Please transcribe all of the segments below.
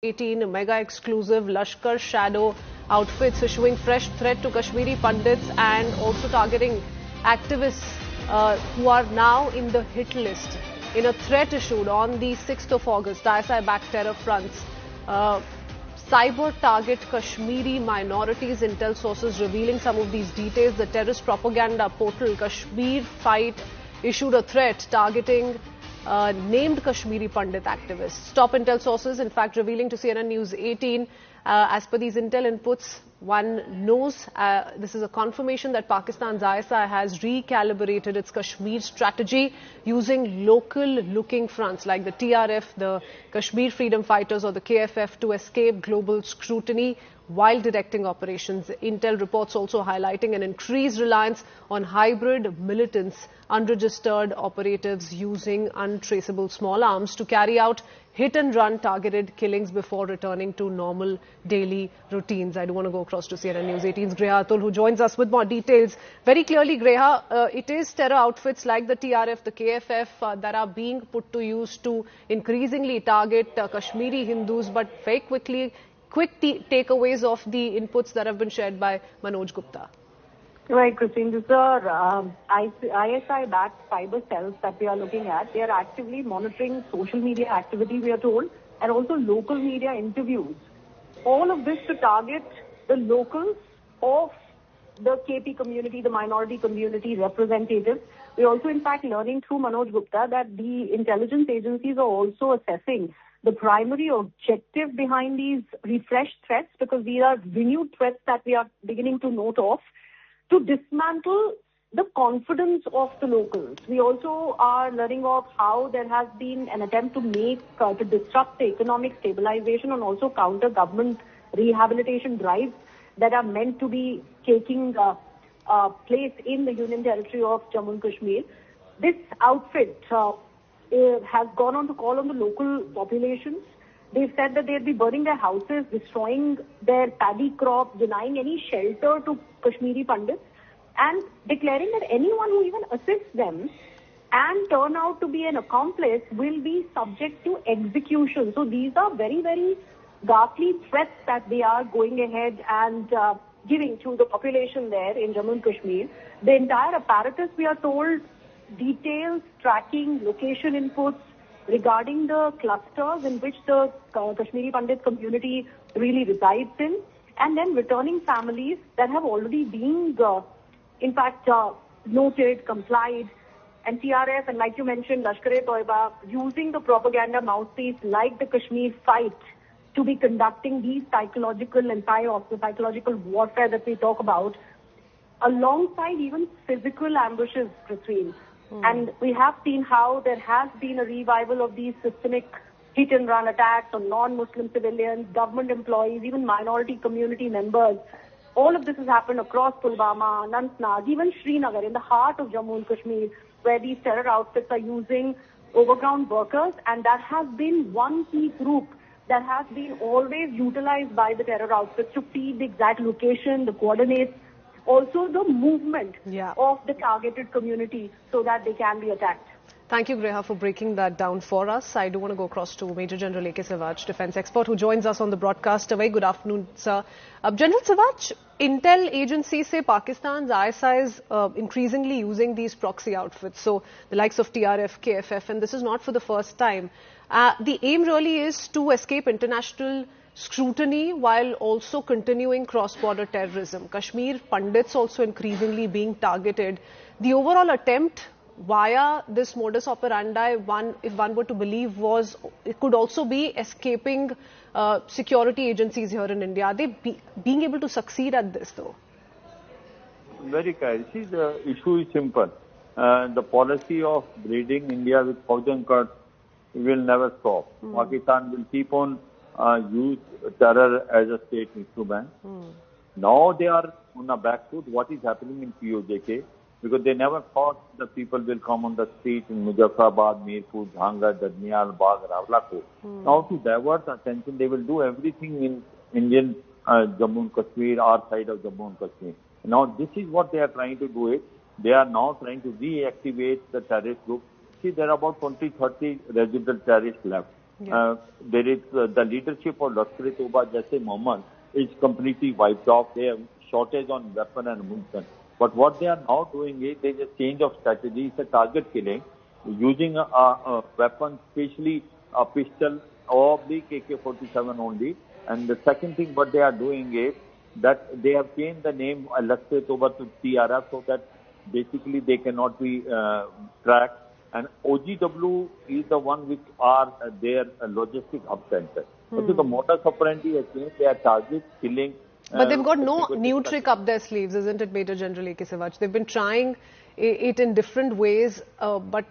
18 mega exclusive Lashkar shadow outfits issuing fresh threat to Kashmiri Pandits and also targeting activists who are now in the hit list. In a threat issued on the 6th of August, ISI-backed terror fronts cyber target Kashmiri minorities. Intel sources revealing some of these details. The terrorist propaganda portal Kashmir Fight issued a threat targeting named Kashmiri Pandit activists. Top intel sources, in fact, revealing to CNN News 18, as per these intel inputs, one knows this is a confirmation that Pakistan's ISI has recalibrated its Kashmir strategy using local-looking fronts like the TRF, the Kashmir Freedom Fighters or the KFF to escape global scrutiny while directing operations. Intel reports also highlighting an increased reliance on hybrid militants, unregistered operatives using untraceable small arms to carry out hit-and-run targeted killings before returning to normal daily routines. I do want to go across to CNN News 18's Greha Atul, who joins us with more details. Very clearly, Greha, it is terror outfits like the TRF, the KFF that are being put to use to increasingly target Kashmiri Hindus, but very quickly, quick takeaways of the inputs that have been shared by Manoj Gupta. Right, Christine. These are ISI-backed cyber cells that we are looking at. They are actively monitoring social media activity, we are told, and also local media interviews. All of this to target the locals of the KP community, the minority community representatives. We're also, in fact, learning through Manoj Gupta that the intelligence agencies are also assessing the primary objective behind these refreshed threats, because these are renewed threats that we are beginning to note of, to dismantle the confidence of the locals. We also are learning of how there has been an attempt to disrupt the economic stabilization and also counter government rehabilitation drives that are meant to be taking place in the Union Territory of Jammu and Kashmir. This outfit has gone on to call on the local populations. They've said that they'll be burning their houses, destroying their paddy crop, denying any shelter to Kashmiri Pandits, and declaring that anyone who even assists them and turn out to be an accomplice will be subject to execution. So these are very, very ghastly threats that they are going ahead and giving to the population there in Jammu and Kashmir. The entire apparatus, we are told, details, tracking, location inputs regarding the clusters in which the Kashmiri Pandit community really resides in, and then returning families that have already been, in fact, noted, complied, and TRF, and like you mentioned, Lashkar-e-Toiba, using the propaganda mouthpiece like the Kashmir Fight to be conducting these psychological and psychological warfare that we talk about, alongside even physical ambushes, Christine. And we have seen how there has been a revival of these systemic hit-and-run attacks on non-Muslim civilians, government employees, even minority community members. All of this has happened across Pulwama, Anantnag, even Srinagar, in the heart of Jammu and Kashmir, where these terror outfits are using overground workers. And that has been one key group that has been always utilized by the terror outfits to feed the exact location, the coordinates, also the movement of the targeted community so that they can be attacked. Thank you, Greha, for breaking that down for us. I do want to go across to Major General A.K. Sewaj, defense expert, who joins us on the broadcast. A very good afternoon, sir. General Sewaj, intel agencies say Pakistan's ISI is increasingly using these proxy outfits, so the likes of TRF, KFF, and this is not for the first time. The aim really is to escape international scrutiny while also continuing cross-border terrorism. Kashmir Pandits also increasingly being targeted. The overall attempt via this modus operandi, if one were to believe, it could also be escaping security agencies here in India. Are they being able to succeed at this, though? Very clear. See, the issue is simple. The policy of breeding India with thousand cuts will never stop. Pakistan will keep on use terror as a state instrument. Now they are on a back foot. What is happening in POJK? Because they never thought the people will come on the street in Muzaffarabad, Mirpur, Jhangar, Dadniyal, Bagh, Rawalakot. Now to divert attention, they will do everything in Indian Jammu and Kashmir, our side of Jammu and Kashmir. Now this is what they are trying to do it. They are now trying to reactivate the terrorist group. See, there are about 20-30 residual terrorists left. Yeah. There is the leadership of Lashkar-e-Toba, Jaish Mohammed, is completely wiped off. They have shortage on weapon and munition. But what they are now doing is there is a change of strategy. It's a target killing using a weapon, especially a pistol or the AK-47 only. And the second thing what they are doing is that they have changed the name Lashkar-e-Toba to TRF so that basically they cannot be tracked. And OGW is the one which are their logistic hub center. So the modus operandi has changed. They are target killing. But they've got no new trick up their sleeves, isn't it, Major General A.K. Sewaj? They've been trying it in different ways, but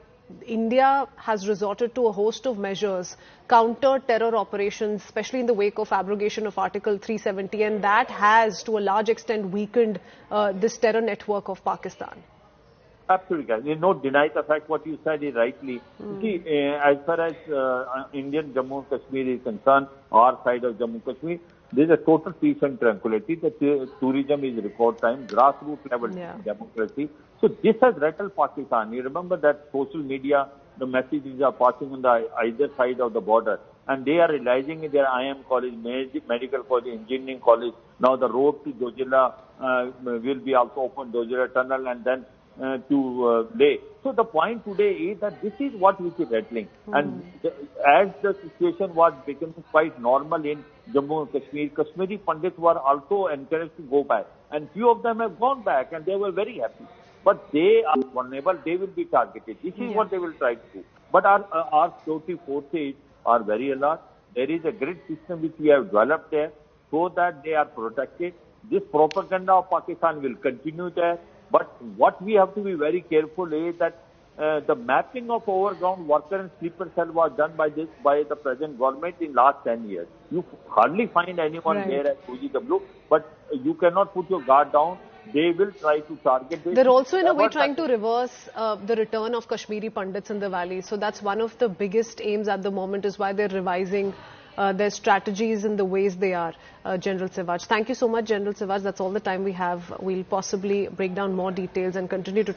India has resorted to a host of measures, counter-terror operations, especially in the wake of abrogation of Article 370, and that has, to a large extent, weakened this terror network of Pakistan. Absolutely, guys. You don't deny the fact what you said is rightly. See, as far as Indian Jammu and Kashmir is concerned, our side of Jammu and Kashmir, there is a total peace and tranquility. The tourism is record time, grassroots level democracy. So this has rattled Pakistan. You remember that social media, the messages are passing on the either side of the border. And they are realizing in their IM college, medical college, engineering college, now the road to Dojila will be also open, Dojila tunnel, and then to Leh. So the point today is that this is what which is rattling. And as the situation was becoming quite normal in Jammu and Kashmir, Kashmiri Pandits were also encouraged to go back. And few of them have gone back and they were very happy. But they are vulnerable, they will be targeted. This is what they will try to do. But our security forces are very alert. There is a grid system which we have developed there so that they are protected. This propaganda of Pakistan will continue there. But what we have to be very careful is that the mapping of overground worker and sleeper cell was done by the present government in last 10 years. You hardly find anyone there at OGW, but you cannot put your guard down. They will try to target this. They're also in a way trying to reverse the return of Kashmiri Pandits in the valley. So that's one of the biggest aims at the moment, is why they're revising their strategies in the ways they are, General Sewaj. Thank you so much, General Sewaj. That's all the time we have. We'll possibly break down more details and continue to try